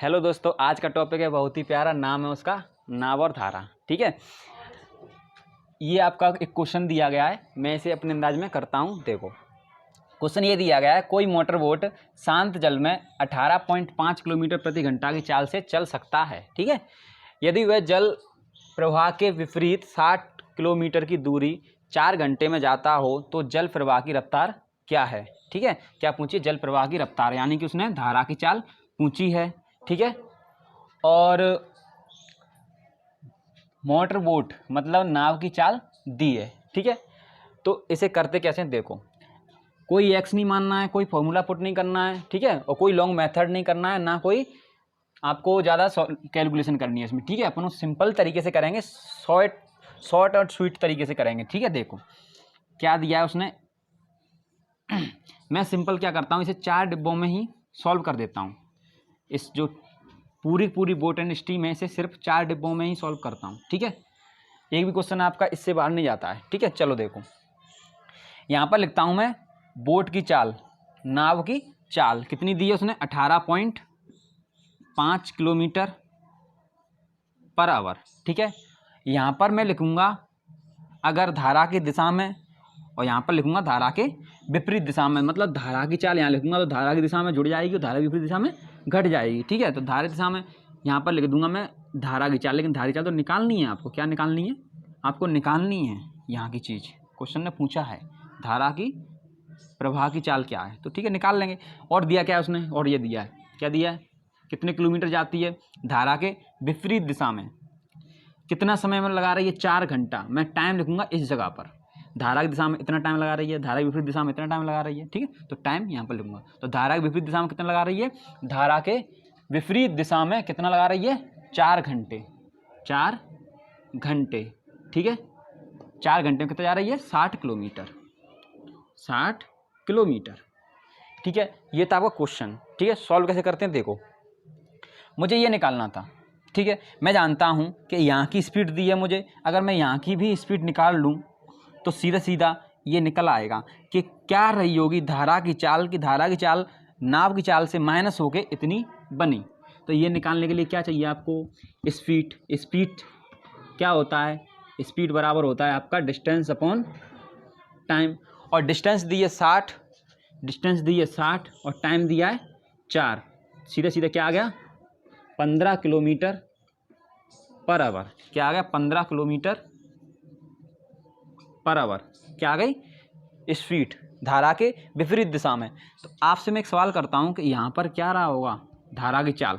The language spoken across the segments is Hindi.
हेलो दोस्तों, आज का टॉपिक है बहुत ही प्यारा, नाम है उसका नाव और धारा। ठीक है, ये आपका एक क्वेश्चन दिया गया है, मैं इसे अपने अंदाज में करता हूँ। देखो, क्वेश्चन ये दिया गया है, कोई मोटर बोट शांत जल में 18.5 किलोमीटर प्रति घंटा की चाल से चल सकता है। ठीक है, यदि वह जल प्रवाह के विपरीत 60 किलोमीटर की दूरी 4 घंटे में जाता हो तो जल प्रवाह की रफ्तार क्या है। ठीक है, क्या पूछी? जल प्रवाह की रफ्तार, यानी कि उसने धारा की चाल पूछी है। ठीक है, और मोटर बोट मतलब नाव की चाल दी है। ठीक है, तो इसे करते कैसे हैं? देखो, कोई एक्स नहीं मानना है, कोई फॉर्मूला पुट नहीं करना है। ठीक है, और कोई लॉन्ग मेथड नहीं करना है, ना कोई आपको ज़्यादा कैलकुलेशन करनी है इसमें। ठीक है, अपन सिंपल तरीके से करेंगे, शॉर्ट और स्वीट तरीके से करेंगे। ठीक है, देखो क्या दिया है उसने। मैं सिंपल क्या करता हूँ, इसे 4 डिब्बों में ही सॉल्व कर देता हूँ। इस जो पूरी बोट एंड स्टीम है, इसे सिर्फ 4 डिब्बों में ही सॉल्व करता हूँ। ठीक है, एक भी क्वेश्चन आपका इससे बाहर नहीं जाता है। ठीक है, चलो देखो, यहाँ पर लिखता हूँ मैं बोट की चाल, नाव की चाल कितनी दी है उसने? 18.5 किलोमीटर पर आवर। ठीक है, यहाँ पर मैं लिखूँगा अगर धारा की दिशा में, और यहाँ पर लिखूँगा धारा के विपरीत दिशा में। मतलब धारा की चाल यहाँ लिखूँगा तो धारा की दिशा में जुड़ जाएगी और धारा की विपरीत दिशा में घट जाएगी। ठीक है, तो धारा दिशा में यहाँ पर लिख दूंगा मैं धारा की चाल, लेकिन धारा की चाल तो निकालनी है आपको। क्या निकालनी है? आपको निकालनी है यहाँ की चीज़। क्वेश्चन ने पूछा है धारा की प्रवाह की चाल क्या है, तो ठीक है निकाल लेंगे। और दिया क्या है उसने? और ये दिया है, क्या दिया है? कितने किलोमीटर जाती है धारा के विपरीत दिशा में, कितना समय में लगा रही है? 4 घंटा। मैं टाइम लिखूंगा इस जगह पर, धारा की दिशा में इतना टाइम लगा रही है, धारा की विपरीत दिशा में इतना टाइम लगा रही है। ठीक है, तो टाइम यहाँ पर लिखूंगा। तो धारा की विपरीत दिशा में कितना लगा रही है? धारा के विपरीत दिशा में कितना लगा रही है? 4 घंटे। 4 घंटे। ठीक है, 4 घंटे में कितना जा रही है? 60 किलोमीटर। 60 किलोमीटर। ठीक है, ये था आपका क्वेश्चन। ठीक है, सॉल्व कैसे करते हैं? देखो, मुझे ये निकालना था। ठीक है, मैं जानता हूँ कि यहाँ की स्पीड दी है मुझे, अगर मैं यहाँ की भी स्पीड निकाल लूँ तो सीधा सीधा ये निकल आएगा कि क्या रही होगी धारा की चाल, की धारा की चाल नाव की चाल से माइनस होके इतनी बनी। तो ये निकालने के लिए क्या चाहिए आपको? स्पीड। स्पीड क्या होता है? स्पीड बराबर होता है आपका डिस्टेंस अपॉन टाइम, और डिस्टेंस दी है 60, डिस्टेंस दी है 60 और टाइम दिया है 4। सीधा सीधा क्या आ गया? 15 किलोमीटर पर आवर। क्या आ गया? 15 किलोमीटर पर आवर। क्या आ गई? स्पीड धारा के विपरीत दिशा में। तो आपसे मैं एक सवाल करता हूँ कि यहाँ पर क्या रहा होगा धारा की चाल,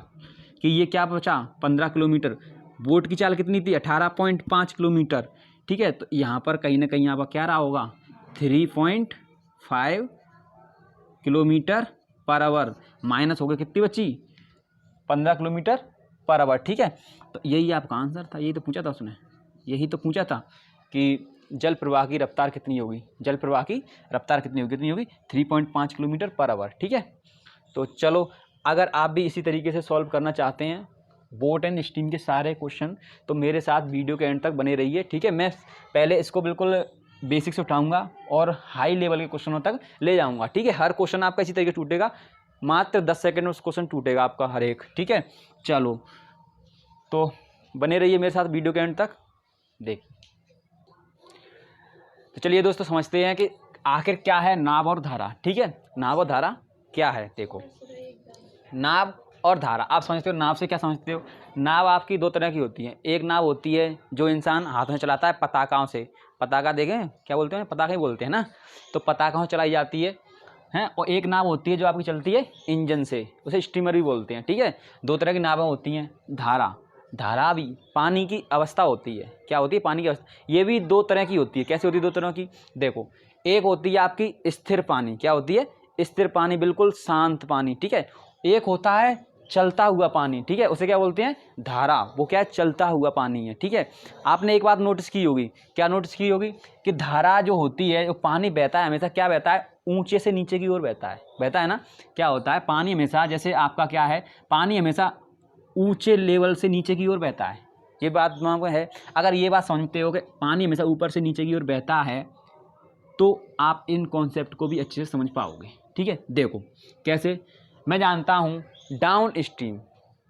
कि ये क्या बचा? 15 किलोमीटर। बोट की चाल कितनी थी? 18.5 किलोमीटर। ठीक है, तो यहाँ पर कहीं ना कहीं यहाँ पर क्या रहा होगा? 3.5 किलोमीटर पर आवर माइनस हो गया, कितनी बची? 15 किलोमीटर पर आवर। ठीक है, तो यही आपका आंसर था। यही तो पूछा था उसने, यही तो पूछा था कि जल प्रवाह की रफ्तार कितनी होगी, जल प्रवाह की रफ्तार कितनी होगी 3.5 किलोमीटर पर आवर। ठीक है, तो चलो, अगर आप भी इसी तरीके से सॉल्व करना चाहते हैं बोट एंड स्टीम के सारे क्वेश्चन, तो मेरे साथ वीडियो के एंड तक बने रहिए। ठीक है, मैं पहले इसको बिल्कुल बेसिक से उठाऊंगा और हाई लेवल के क्वेश्चनों तक ले जाऊंगा। ठीक है, हर क्वेश्चन आपका इसी तरीके टूटेगा, मात्र 10 सेकंड में क्वेश्चन टूटेगा आपका हर एक। ठीक है, चलो, तो बने रहिए मेरे साथ वीडियो के एंड तक। देख, तो चलिए दोस्तों, समझते हैं कि आखिर क्या है नाव और धारा। ठीक है, नाव और धारा क्या है। देखो, नाव और धारा आप समझते हो, नाव से क्या समझते हो? नाव आपकी 2 तरह की होती है। एक नाव होती है जो इंसान हाथ में चलाता है पताकाओं से, पताका देखें क्या बोलते हैं? पताका ही बोलते हैं ना, तो पताकाओं से चलाई जाती है हैं। और एक नाव होती है जो आपकी चलती है इंजन से, उसे स्टीमर भी बोलते हैं। ठीक है, 2 तरह की नावें होती हैं। धारा, धारा भी पानी की अवस्था होती है। क्या होती है? पानी की अवस्था। ये भी 2 तरह की होती है। कैसी होती है 2 तरह की? देखो, एक होती है आपकी स्थिर पानी। क्या होती है? स्थिर पानी, बिल्कुल शांत पानी। ठीक है, एक होता है चलता हुआ पानी। ठीक है, उसे क्या बोलते हैं? धारा। वो क्या है? चलता हुआ पानी है। ठीक है, आपने एक बात नोटिस की होगी। क्या नोटिस की होगी? कि धारा जो होती है, जो पानी बहता है, हमेशा क्या बहता है? ऊंचे से नीचे की ओर बहता है ना। क्या होता है? पानी हमेशा, जैसे आपका क्या है, पानी हमेशा ऊंचे लेवल से नीचे की ओर बहता है। ये बात आपको है। अगर ये बात समझते हो कि पानी हमेशा ऊपर से नीचे की ओर बहता है, तो आप इन कॉन्सेप्ट को भी अच्छे से समझ पाओगे। ठीक है, देखो कैसे। मैं जानता हूँ डाउन स्ट्रीम,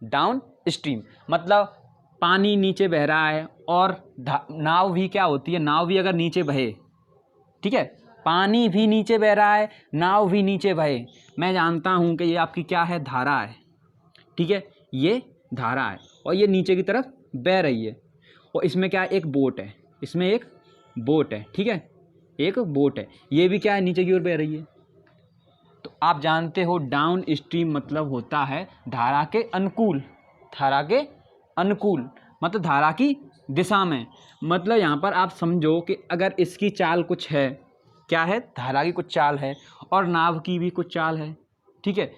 डाउन स्ट्रीम मतलब पानी नीचे बह रहा है और नाव भी क्या होती है, नाव भी अगर नीचे बहे, ठीक है, पानी भी नीचे बह रहा है, नाव भी नीचे बहे, मैं जानता हूँ कि ये आपकी क्या है, धारा है, ठीक है, ये धारा है और ये नीचे की तरफ बह रही है और इसमें क्या है, एक बोट है, इसमें एक बोट है, ठीक है, एक बोट है, ये भी क्या है, नीचे की ओर बह रही है। तो आप जानते हो डाउन स्ट्रीम मतलब होता है धारा के अनुकूल, धारा के अनुकूल मतलब धारा की दिशा में। मतलब यहाँ पर आप समझो कि अगर इसकी चाल कुछ है, क्या है, धारा की कुछ चाल है और नाव की भी कुछ चाल है, ठीक है,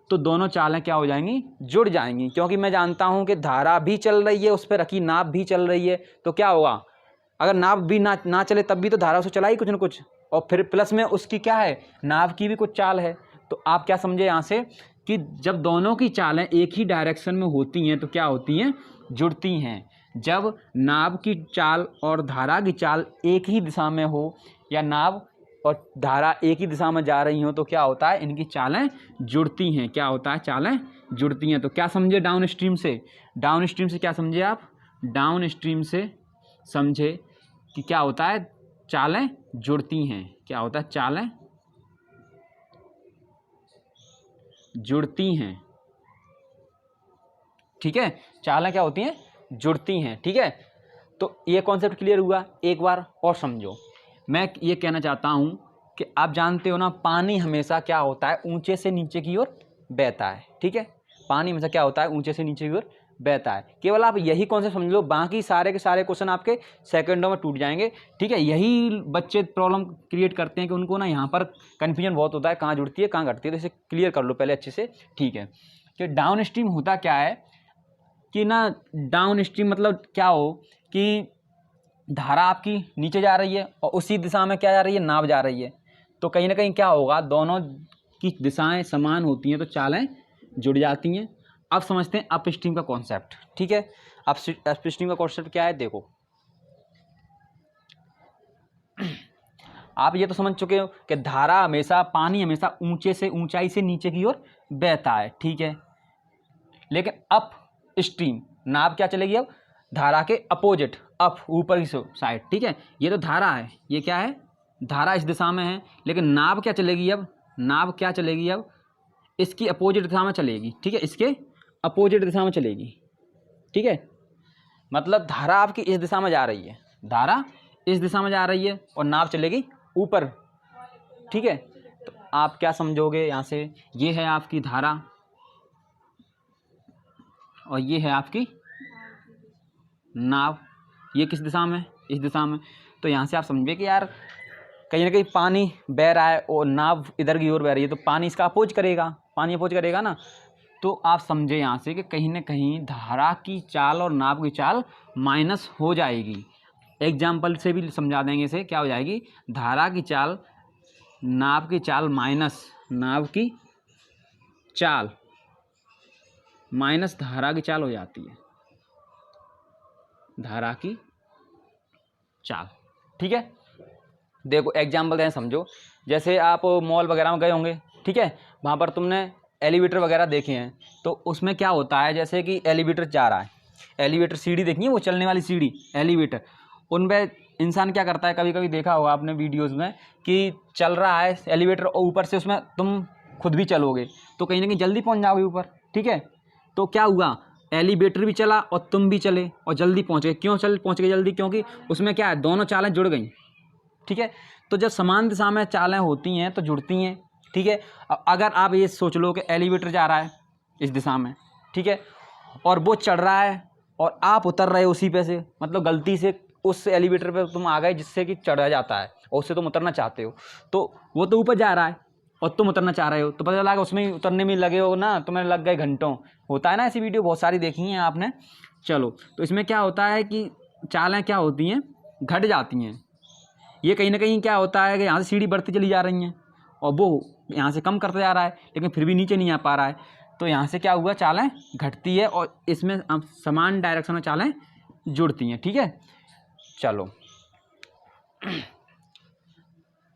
तो दोनों चालें क्या हो जाएंगी, जुड़ जाएंगी, क्योंकि मैं जानता हूँ कि धारा भी चल रही है, उस पर रखी नाव भी चल रही है, तो क्या होगा, अगर नाव भी ना चले तब भी तो धारा उसे चलाई कुछ न कुछ, और फिर प्लस में उसकी क्या है, नाव की भी कुछ चाल है। तो आप क्या समझे यहाँ से कि जब दोनों की चालें एक ही डायरेक्शन में होती हैं तो क्या होती हैं, जुड़ती हैं। जब नाव की चाल और धारा की चाल एक ही दिशा में हो या नाव और धारा एक ही दिशा में जा रही हो तो क्या होता है, इनकी चालें जुड़ती हैं। क्या होता है, चालें जुड़ती हैं। तो क्या समझे डाउन स्ट्रीम से, डाउन स्ट्रीम से क्या समझे आप, डाउन स्ट्रीम से समझे कि क्या होता है, चालें जुड़ती हैं। क्या होता है, चालें जुड़ती हैं, ठीक है, चालें क्या होती हैं, जुड़ती हैं, ठीक है। तो ये कॉन्सेप्ट क्लियर हुआ, एक बार और समझो। मैं ये कहना चाहता हूँ कि आप जानते हो ना, पानी हमेशा क्या होता है, ऊंचे से नीचे की ओर बहता है, ठीक है, पानी हमेशा क्या होता है, ऊंचे से नीचे की ओर बहता है। केवल आप यही कॉन्सेप्ट समझ लो, बाकी सारे के सारे क्वेश्चन आपके सेकंडों में टूट जाएंगे, ठीक है। यही बच्चे प्रॉब्लम क्रिएट करते हैं कि उनको ना यहाँ पर कन्फ्यूजन बहुत होता है, कहाँ जुड़ती है कहाँ घटती है, तो इसे क्लियर कर लो पहले अच्छे से, ठीक है। कि डाउन स्ट्रीम होता क्या है कि ना, डाउन स्ट्रीम मतलब क्या हो कि धारा आपकी नीचे जा रही है और उसी दिशा में क्या जा रही है, नाव जा रही है, तो कहीं ना कहीं क्या होगा, दोनों की दिशाएं समान होती हैं तो चालें जुड़ जाती हैं। अब समझते हैं अप स्ट्रीम का कॉन्सेप्ट, ठीक है। अप स्ट्रीम का कॉन्सेप्ट क्या है, देखो आप ये तो समझ चुके हो कि धारा हमेशा, पानी हमेशा ऊंचे से, ऊंचाई से नीचे की ओर बहता है, ठीक है। लेकिन अप स्ट्रीम, नाव क्या चलेगी अब, धारा के अपोजिट, अप ऊपर की साइड, ठीक है। ये तो धारा है, ये क्या है, धारा इस दिशा में है, लेकिन नाव क्या चलेगी अब, नाव क्या चलेगी अब, इसकी अपोजिट दिशा में चलेगी, ठीक है, इसके अपोजिट दिशा में चलेगी, ठीक है। मतलब धारा आपकी इस दिशा में जा रही है, धारा इस दिशा में जा रही है और नाव चलेगी ऊपर, ठीक है। तो आप क्या समझोगे यहाँ से, ये है आपकी धारा और ये है आपकी नाव, ये किस दिशा में, इस दिशा में। तो यहाँ से आप समझिए कि यार कहीं ना कहीं पानी बह रहा है और नाव इधर की ओर बह रही है, तो पानी इसका अपोज करेगा, पानी अपोज करेगा ना। तो आप समझे यहाँ से कि कहीं ना कहीं धारा की चाल और नाव की चाल माइनस हो जाएगी। एग्जाम्पल से भी समझा देंगे इसे, क्या हो जाएगी, धारा की चाल नाव की चाल माइनस, नाव की चाल माइनस धारा की चाल हो जाती है, धारा की चाल, ठीक है। देखो एग्जाम्पल दें, समझो, जैसे आप मॉल वगैरह में गए होंगे, ठीक है, वहाँ पर तुमने एलिवेटर वगैरह देखे हैं, तो उसमें क्या होता है, जैसे कि एलिवेटर जा रहा है, एलिवेटर सीढ़ी देखी है, वो चलने वाली सीढ़ी एलिवेटर, उनमें इंसान क्या करता है, कभी कभी देखा होगा आपने वीडियोज़ में कि चल रहा है एलिवेटर और ऊपर से उसमें तुम खुद भी चलोगे तो कहीं ना कहीं जल्दी पहुँच जाओगे ऊपर, ठीक है। तो क्या हुआ, एलिवेटर भी चला और तुम भी चले और जल्दी पहुँच गए। क्यों पहुँच गए जल्दी, क्योंकि उसमें क्या है, दोनों चालें जुड़ गई, ठीक है। तो जब समान दिशा में चालें होती हैं तो जुड़ती हैं, ठीक है। अब अगर आप ये सोच लो कि एलिवेटर जा रहा है इस दिशा में, ठीक है, और वो चढ़ रहा है और आप उतर रहे हो उसी पे से, मतलब गलती से उस एलिवेटर पे तुम आ गए जिससे कि चढ़ा जाता है और उससे तुम उतरना चाहते हो, तो वो तो ऊपर जा रहा है और तुम उतरना चाह रहे हो, तो पता लगा उसमें उतरने में लगे हो ना, तुम्हें लग गए घंटों, होता है ना, ऐसी वीडियो बहुत सारी देखी हैं आपने। चलो, तो इसमें क्या होता है कि चालें क्या होती हैं, घट जाती हैं। ये कहीं ना कहीं क्या होता है कि यहाँ से सीढ़ी बढ़ती चली जा रही हैं और वो यहाँ से कम करता जा रहा है, लेकिन फिर भी नीचे नहीं आ पा रहा है, तो यहाँ से क्या हुआ, चालें घटती है और इसमें समान डायरेक्शन में चालें जुड़ती हैं, ठीक है। चलो,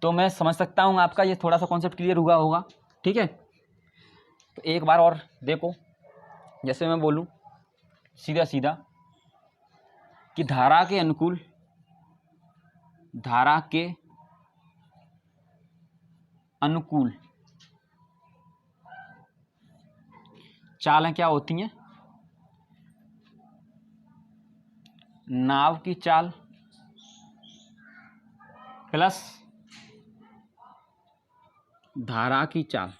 तो मैं समझ सकता हूँ आपका ये थोड़ा सा कॉन्सेप्ट क्लियर हुआ होगा, ठीक है। तो एक बार और देखो, जैसे मैं बोलूँ सीधा सीधा कि धारा के अनुकूल चालें क्या होती हैं, नाव की चाल प्लस धारा की चाल।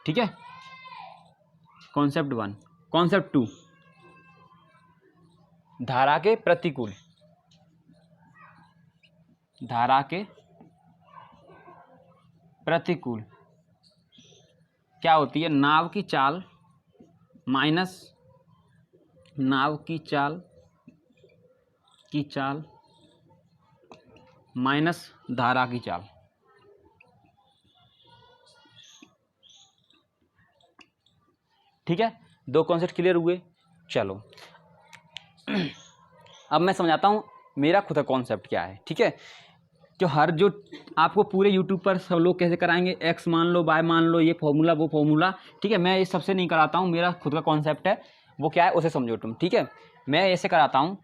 ठीक है, कॉन्सेप्ट 1। कॉन्सेप्ट 2, धारा के प्रतिकूल क्या होती है, नाव की चाल माइनस नाव की चाल माइनस धारा की चाल। ठीक है, दो कॉन्सेप्ट क्लियर हुए। चलो अब मैं समझाता हूँ मेरा खुद का कॉन्सेप्ट क्या है। ठीक है, जो आपको पूरे यूट्यूब पर सब लोग कैसे कराएंगे, एक्स मान लो, वाई मान लो, ये फॉर्मूला वो फॉर्मूला। ठीक है, मैं ये सबसे नहीं कराता हूँ, मेरा खुद का कॉन्सेप्ट है, वो क्या है उसे समझो तुम। ठीक है, मैं ऐसे कराता हूँ,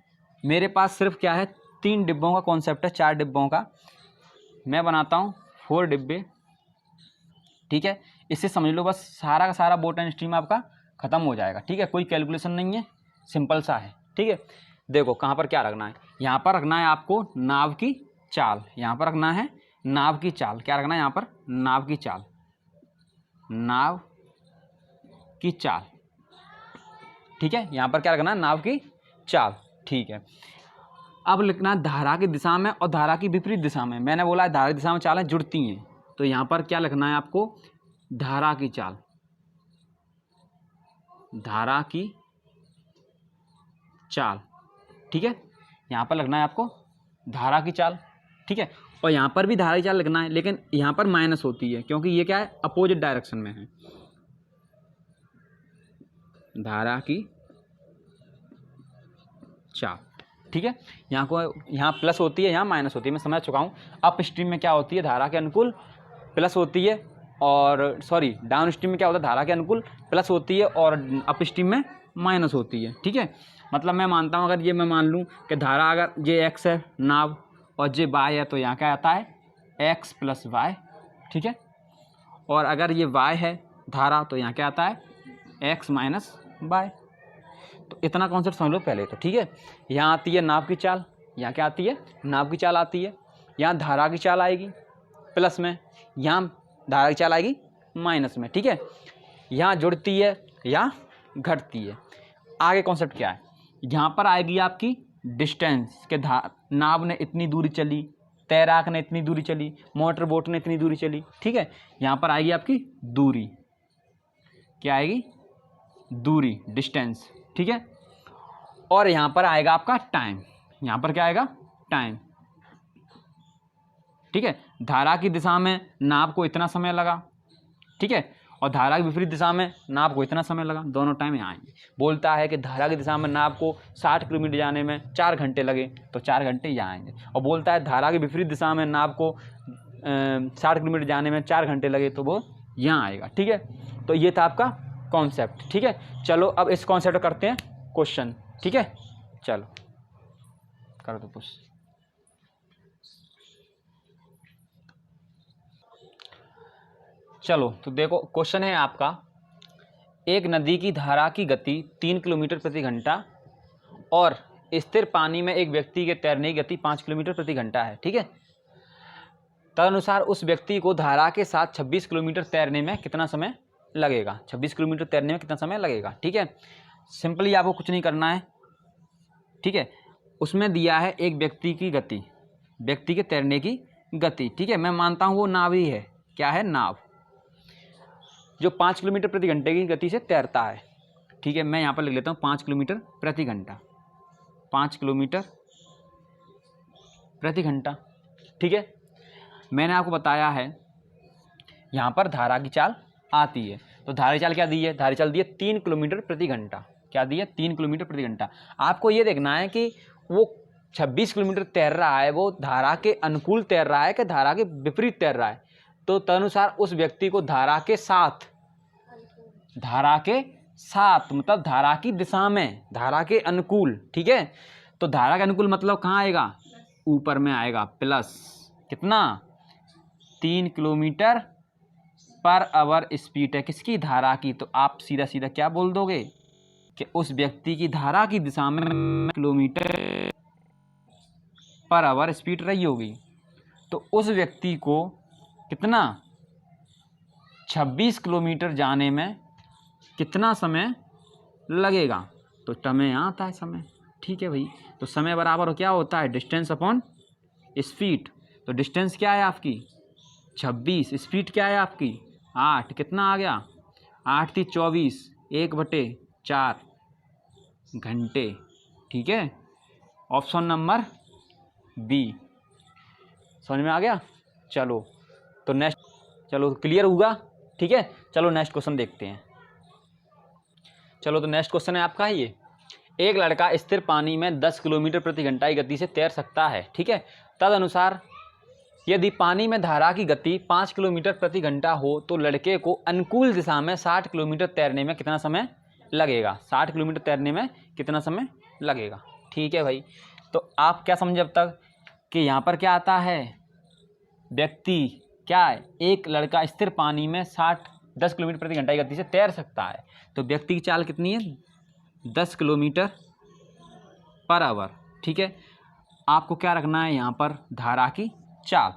मेरे पास सिर्फ क्या है 3 डिब्बों का कॉन्सेप्ट है, 4 डिब्बों का मैं बनाता हूँ 4 डिब्बे। ठीक है, इससे समझ लो बस सारा का सारा बोट एंड स्ट्रीम आपका ख़त्म हो जाएगा। ठीक है, कोई कैलकुलेशन नहीं है, सिंपल सा है। ठीक है, देखो कहाँ पर क्या रखना है, यहाँ पर रखना है आपको नाव की चाल, यहाँ पर रखना है नाव की चाल, क्या रखना है यहाँ पर, नाव की चाल। ठीक है, यहाँ पर क्या रखना है, नाव की चाल। ठीक है, अब लिखना है धारा की दिशा में और धारा की विपरीत दिशा में। मैंने बोला है धारा की दिशा में चालें जुड़ती हैं, तो यहाँ पर क्या लिखना है आपको, धारा की चाल, ठीक है, यहाँ पर लिखना है आपको धारा की चाल। ठीक है, और यहाँ पर भी धारा की चाल लिखना है, लेकिन यहाँ पर माइनस होती है क्योंकि ये क्या है, अपोजिट डायरेक्शन में है। धारा की चाल। ठीक है, यहाँ प्लस होती है, यहाँ माइनस होती है, मैं समझ चुका हूँ। अप स्ट्रीम में क्या होती है, धारा के अनुकूल प्लस होती है, और सॉरी डाउन स्ट्रीम में क्या होता है, धारा के अनुकूल प्लस होती है और अप स्ट्रीम में माइनस होती है। ठीक है, मतलब मैं मानता हूँ, अगर ये मैं मान लूँ कि धारा अगर ये एक्स है नाव और जे वाई है, तो यहाँ क्या आता है एक्स प्लस वाई। ठीक है, और अगर ये वाई है धारा, तो यहाँ क्या आता है एक्स माइनस वाई। तो इतना कॉन्सेप्ट समझ लो पहले तो। ठीक है, यहाँ आती है नाव की चाल, यहाँ क्या आती है, नाव की चाल आती है, यहाँ धारा की चाल आएगी प्लस में, यहाँ धारा की चाल आएगी माइनस में। ठीक है, यहाँ जुड़ती है या घटती है। आगे कॉन्सेप्ट क्या है, यहाँ पर आएगी आपकी डिस्टेंस के, नाव ने इतनी दूरी चली, तैराक ने इतनी दूरी चली, मोटर बोट ने इतनी दूरी चली। ठीक है, यहाँ पर आएगी आपकी दूरी, क्या आएगी, दूरी, डिस्टेंस। ठीक है, और यहाँ पर आएगा आपका टाइम, यहाँ पर क्या आएगा, टाइम। ठीक है, धारा की दिशा में नाव को इतना समय लगा, ठीक है, और धारा की विपरीत दिशा में नाव को इतना समय लगा, दोनों टाइम यहाँ आएंगे। बोलता है कि धारा की दिशा में नाव को 60 किलोमीटर जाने में 4 घंटे लगे, तो 4 घंटे यहाँ आएंगे। और बोलता है धारा की विपरीत दिशा में नाव को 60 किलोमीटर जाने में 4 घंटे लगे, तो वो यहाँ आएगा। ठीक है, तो ये था आपका कॉन्सेप्ट। ठीक है, चलो अब इस कॉन्सेप्ट करते हैं क्वेश्चन। ठीक है, चलो कर दो पुश। चलो तो देखो क्वेश्चन है आपका, एक नदी की धारा की गति 3 किलोमीटर प्रति घंटा और स्थिर पानी में एक व्यक्ति के तैरने की गति 5 किलोमीटर प्रति घंटा है। ठीक है, तदनुसार उस व्यक्ति को धारा के साथ 26 किलोमीटर तैरने में कितना समय लगेगा, 26 किलोमीटर तैरने में कितना समय लगेगा। ठीक है, सिंपली आपको कुछ नहीं करना है। ठीक है, उसमें दिया है एक व्यक्ति की गति, व्यक्ति के तैरने की गति। ठीक है, मैं मानता हूँ वो नाव ही है, क्या है, नाव, जो 5 किलोमीटर प्रति घंटे की गति से तैरता है। ठीक है, मैं यहाँ पर लिख लेता हूँ 5 किलोमीटर प्रति घंटा, 5 किलोमीटर प्रति घंटा। ठीक है, मैंने आपको बताया है यहाँ पर धारा की चाल आती है, तो धारा की चाल क्या दी है, धारा की चाल दी है 3 किलोमीटर प्रति घंटा। क्या दी है, 3 किलोमीटर प्रति घंटा। आपको ये देखना है कि वो 26 किलोमीटर तैर रहा है, वो धारा के अनुकूल तैर रहा है कि धारा के विपरीत तैर रहा है। तो तदनुसार उस व्यक्ति को धारा के साथ धारा के साथ मतलब धारा की दिशा में, धारा के अनुकूल। ठीक है, तो धारा के अनुकूल मतलब कहाँ आएगा, ऊपर में आएगा प्लस कितना 3 किलोमीटर पर आवर स्पीड है किसकी, धारा की। तो आप सीधा सीधा क्या बोल दोगे कि उस व्यक्ति की धारा की दिशा में किलोमीटर पर आवर स्पीड रही होगी। तो उस व्यक्ति को कितना 26 किलोमीटर जाने में कितना समय लगेगा। तो समय यहाँ आता है समय। ठीक है भाई, तो समय बराबर क्या होता है, डिस्टेंस अपॉन स्पीड। तो डिस्टेंस क्या है आपकी 26, स्पीड क्या है आपकी 8, कितना आ गया 8 × 24, 1/4 घंटे। ठीक है, ऑप्शन नंबर बी समझ में आ गया। चलो तो नेक्स्ट, चलो क्लियर हुआ। ठीक है, चलो नेक्स्ट क्वेश्चन देखते हैं। चलो तो नेक्स्ट क्वेश्चन है आपका ये, एक लड़का स्थिर पानी में 10 किलोमीटर प्रति घंटा की गति से तैर सकता है। ठीक है, तदनुसार यदि पानी में धारा की गति 5 किलोमीटर प्रति घंटा हो तो लड़के को अनुकूल दिशा में 60 किलोमीटर तैरने में कितना समय लगेगा, 60 किलोमीटर तैरने में कितना समय लगेगा। ठीक है भाई, तो आप क्या समझे अब तक कि यहाँ पर क्या आता है, व्यक्ति क्या है, एक लड़का स्थिर पानी में 10 किलोमीटर प्रति घंटा की गति से तैर सकता है। तो व्यक्ति की चाल कितनी है 10 किलोमीटर पर आवर। ठीक है, आपको क्या रखना है यहाँ पर धारा की चाल।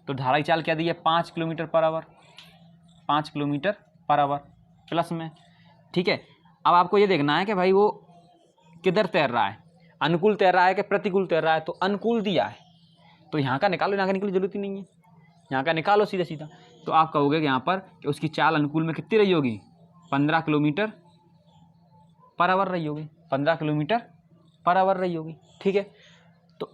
तो धारा की चाल क्या दी है 5 kilometre per hour, 5 kilometre per hour plus में। ठीक है, अब आपको ये देखना है कि भाई वो किधर तैर रहा है, अनुकूल तैर रहा है कि प्रतिकूल तैर रहा है। तो अनुकूल दिया है तो यहाँ का निकालो, यहाँ का निकलने की जरूरत ही नहीं है, यहाँ का निकालो सीधा सीधा। तो आप कहोगे कि यहाँ पर कि उसकी चाल अनुकूल में कितनी रही होगी 15 किलोमीटर पर आवर रही होगी, 15 किलोमीटर पर आवर रही होगी। ठीक है, तो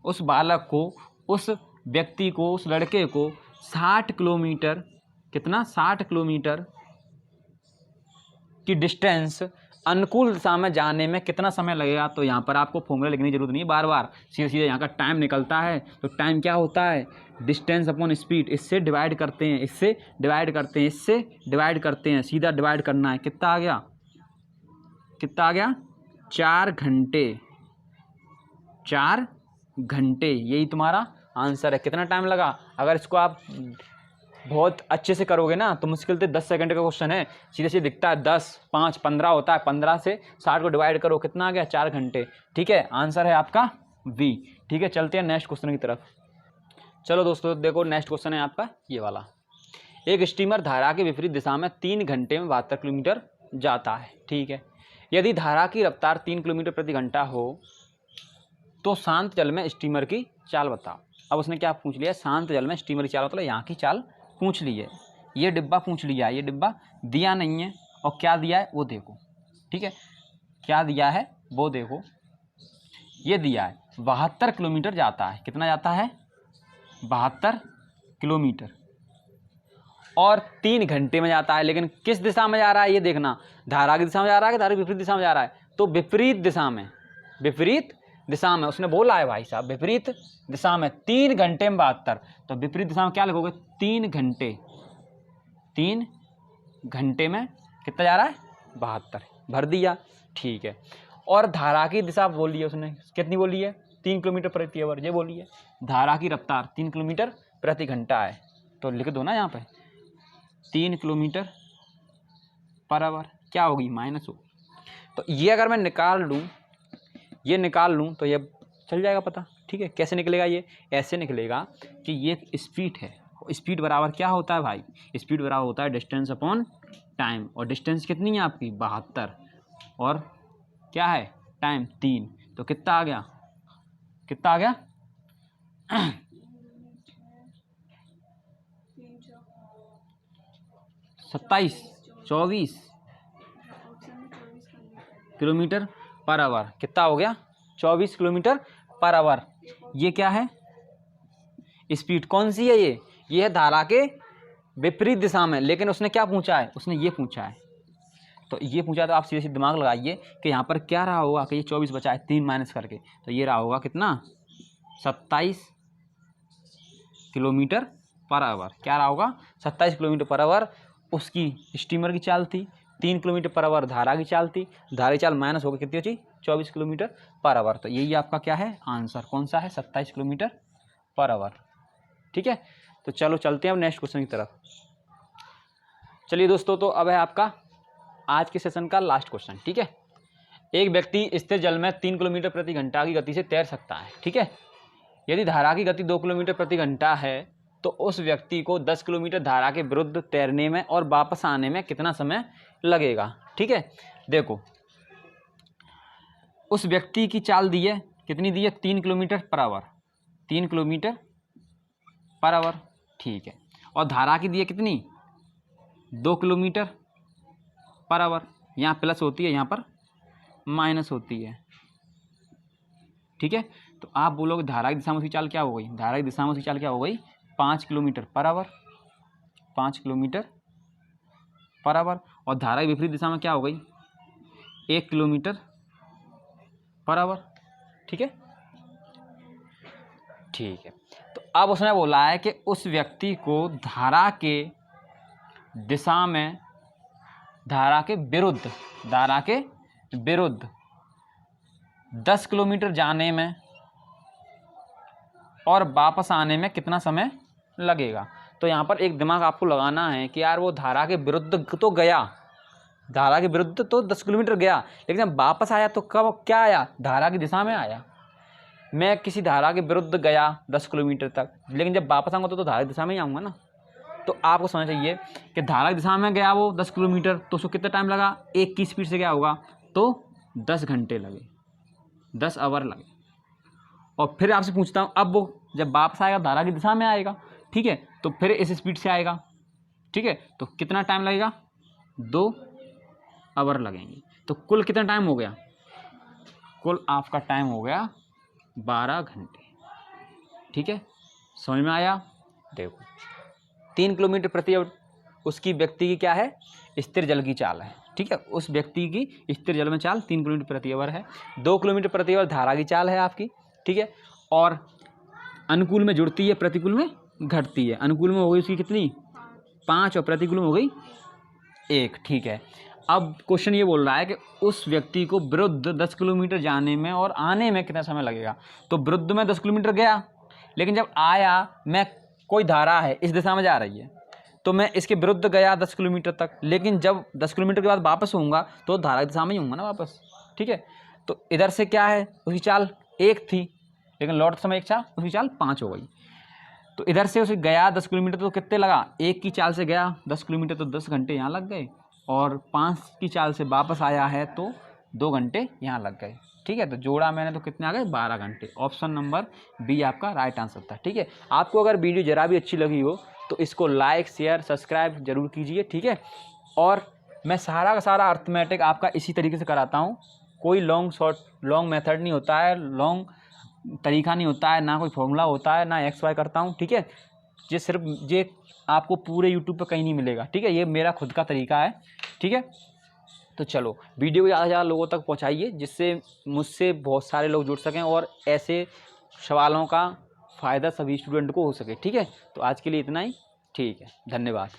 उस बालक को, उस व्यक्ति को, उस लड़के को 60 किलोमीटर, कितना 60 किलोमीटर की डिस्टेंस अनुकूल दिशा में जाने में कितना समय लगेगा। तो यहाँ पर आपको फॉर्मूला लिखने की जरूरत नहीं है, बार बार सीधे सीधे यहाँ का टाइम निकलता है। तो टाइम क्या होता है डिस्टेंस अपॉन स्पीड, इससे डिवाइड करते हैं, इससे डिवाइड करते हैं, इससे डिवाइड करते हैं, सीधा डिवाइड करना है। कितना आ गया, कितना आ गया 4 घंटे, 4 घंटे, यही तुम्हारा आंसर है। कितना टाइम लगा, अगर इसको आप बहुत अच्छे से करोगे ना तो मुश्किल से 10 सेकंड का क्वेश्चन है, सीधे सीधे दिखता है 10, 5, 15 होता है, 15 से 60 को डिवाइड करो, कितना आ गया 4 घंटे। ठीक है, आंसर है आपका बी। ठीक है, चलते हैं नेक्स्ट क्वेश्चन की तरफ। चलो दोस्तों देखो, नेक्स्ट क्वेश्चन है आपका ये वाला, एक स्टीमर धारा के विपरीत दिशा में 3 घंटे में 72 किलोमीटर जाता है। ठीक है, यदि धारा की रफ्तार 3 किलोमीटर प्रति घंटा हो तो शांत जल में स्टीमर की चाल बताओ। अब उसने क्या पूछ लिया, शांत जल में स्टीमर की चाल मतलब यहाँ की चाल पूछ ली है, ये डिब्बा पूछ लिया है, ये डिब्बा दिया नहीं है, और क्या दिया है वो देखो। ठीक है, क्या दिया है वो देखो, ये दिया है 72 किलोमीटर जाता है, कितना जाता है 72 किलोमीटर, और 3 घंटे में जाता है। लेकिन किस दिशा में जा रहा है ये देखना, धारा की दिशा में जा रहा है कि धारा की विपरीत दिशा में जा रहा है। तो विपरीत दिशा में, विपरीत दिशा में उसने बोला है भाई साहब, विपरीत दिशा में 3 घंटे में 72। तो विपरीत दिशा में क्या लिखोगे 3 घंटे, 3 घंटे में कितना जा रहा है 72, भर दिया। ठीक है, और धारा की दिशा बोली है उसने, कितनी बोली है 3 किलोमीटर प्रति आवर, ये बोली है। धारा की रफ्तार 3 किलोमीटर प्रति घंटा है, तो लिख दो ना यहाँ पे 3 किलोमीटर पर आवर, क्या होगी माइनस हो। तो ये अगर मैं निकाल लूँ, ये निकाल लूँ तो ये चल जाएगा पता। ठीक है, कैसे निकलेगा, ये ऐसे निकलेगा कि ये स्पीड है, स्पीड बराबर क्या होता है भाई, स्पीड बराबर होता है डिस्टेंस अपॉन टाइम, और डिस्टेंस कितनी है आपकी 72, और क्या है टाइम 3। तो कितना आ गया, कितना आ गया 27, 24 किलोमीटर पर आवर, कितना हो गया 24 किलोमीटर पर आवर। ये क्या है स्पीड, कौन सी है ये है धारा के विपरीत दिशा में। लेकिन उसने क्या पूछा है, उसने ये पूछा है, तो ये पूछा, तो आप सीधे सीधे दिमाग लगाइए कि यहाँ पर क्या रहा होगा कि ये 24 बचा है 3 माइनस करके, तो ये रहा होगा कितना 27 किलोमीटर पर आवर। क्या रहा होगा 27 किलोमीटर पर आवर। उसकी स्टीमर की चाल थी, 3 किलोमीटर पर आवर धारा की चाल थी, धारा की चाल माइनस होकर कितनी होती, 24 किलोमीटर पर आवर। तो यही आपका क्या है आंसर, कौन सा है, 27 किलोमीटर पर आवर। ठीक है, तो चलो चलते हैं अब नेक्स्ट क्वेश्चन की तरफ। चलिए दोस्तों, तो अब है आपका आज के सेशन का लास्ट क्वेश्चन। ठीक है, एक व्यक्ति स्थिर जल में 3 किलोमीटर प्रति घंटा की गति से तैर सकता है। ठीक है, यदि धारा की गति 2 किलोमीटर प्रति घंटा है तो उस व्यक्ति को 10 किलोमीटर धारा के विरुद्ध तैरने में और वापस आने में कितना समय लगेगा। ठीक है, देखो उस व्यक्ति की चाल दी है, कितनी दी है, 3 kilometre per hour, 3 kilometre per hour. ठीक है, और धारा की दी है कितनी, 2 किलोमीटर पर आवर। यहाँ प्लस होती है, यहाँ पर माइनस होती है। ठीक है, तो आप बोलोगे धारा की दिशा में उसकी चाल क्या हो गई, धारा की दिशा में उसकी चाल क्या हो गई, 5 kilometre per hour, 5 kilometre per hour. और धारा की विपरीत दिशा में क्या हो गई, 1 किलोमीटर पर आवर। ठीक है, ठीक है, तो अब उसने बोला है कि उस व्यक्ति को धारा के दिशा में, धारा के विरुद्ध, धारा के विरुद्ध 10 किलोमीटर जाने में और वापस आने में कितना समय लगेगा। तो यहाँ पर एक दिमाग आपको लगाना है कि यार वो धारा के विरुद्ध तो गया, धारा के विरुद्ध तो 10 किलोमीटर गया, लेकिन जब वापस आया तो कब क्या आया, धारा की दिशा में आया। मैं किसी धारा के विरुद्ध गया 10 किलोमीटर तक, लेकिन जब वापस आऊँगा तो धारा की दिशा में ही आऊँगा ना। तो आपको समझना चाहिए कि धारा की दिशा में गया वो 10 किलोमीटर, तो उसको कितना टाइम लगा, 1 की स्पीड से गया होगा तो 10 घंटे लगे, 10 आवर लगे। और फिर आपसे पूछता हूँ, अब वो जब वापस आएगा धारा की दिशा में आएगा, ठीक है, तो फिर इस स्पीड से आएगा। ठीक है, तो कितना टाइम लगेगा, 2 आवर लगेंगे। तो कुल कितना टाइम हो गया, कुल आपका टाइम हो गया 12 घंटे। ठीक है, समझ में आया। देखो 3 किलोमीटर प्रति आवर उसकी व्यक्ति की क्या है, स्थिर जल की चाल है। ठीक है, उस व्यक्ति की स्थिर जल में चाल 3 किलोमीटर प्रति आवर है। 2 किलोमीटर प्रति आवर धारा की चाल है आपकी। ठीक है, और अनुकूल में जुड़ती है, प्रतिकूल में घटती है। अनुकूल में हो गई उसकी कितनी, 5, और प्रतिकूल में हो गई 1। ठीक है, अब क्वेश्चन ये बोल रहा है कि उस व्यक्ति को विरुद्ध 10 किलोमीटर जाने में और आने में कितना समय लगेगा। तो विरुद्ध में 10 किलोमीटर गया, लेकिन जब आया, मैं कोई धारा है इस दिशा में जा रही है, तो मैं इसके विरुद्ध गया 10 किलोमीटर तक, लेकिन जब 10 किलोमीटर के बाद वापस होऊंगा तो धारा की दिशा में ही होऊंगा ना वापस। ठीक है, तो इधर से क्या है, उसकी चाल 1 थी, लेकिन लौटते समय 1 चाल, उसकी चाल 5 हो गई। तो इधर से उसे गया 10 किलोमीटर तो कितने लगा, 1 की चाल से गया 10 किलोमीटर तो 10 घंटे यहाँ लग गए, और 5 की चाल से वापस आया है तो 2 घंटे यहाँ लग गए। ठीक है, तो जोड़ा मैंने तो कितने आ गए, 12 घंटे। ऑप्शन नंबर बी आपका राइट आंसर था। ठीक है, आपको अगर वीडियो जरा भी अच्छी लगी हो तो इसको लाइक शेयर सब्सक्राइब जरूर कीजिए। ठीक है, और मैं सारा का सारा अर्थमेटिक आपका इसी तरीके से कराता हूँ, कोई लॉन्ग मेथड नहीं होता है, लॉन्ग तरीका नहीं होता है, ना कोई फॉर्मूला होता है, ना एक्स वाई करता हूँ। ठीक है, ये सिर्फ ये आपको पूरे यूट्यूब पे कहीं नहीं मिलेगा। ठीक है, ये मेरा खुद का तरीका है। ठीक है, तो चलो वीडियो को ज़्यादा से ज़्यादा लोगों तक पहुँचाइए, जिससे मुझसे बहुत सारे लोग जुड़ सकें और ऐसे सवालों का फ़ायदा सभी स्टूडेंट को हो सके। ठीक है, तो आज के लिए इतना ही। ठीक है, धन्यवाद।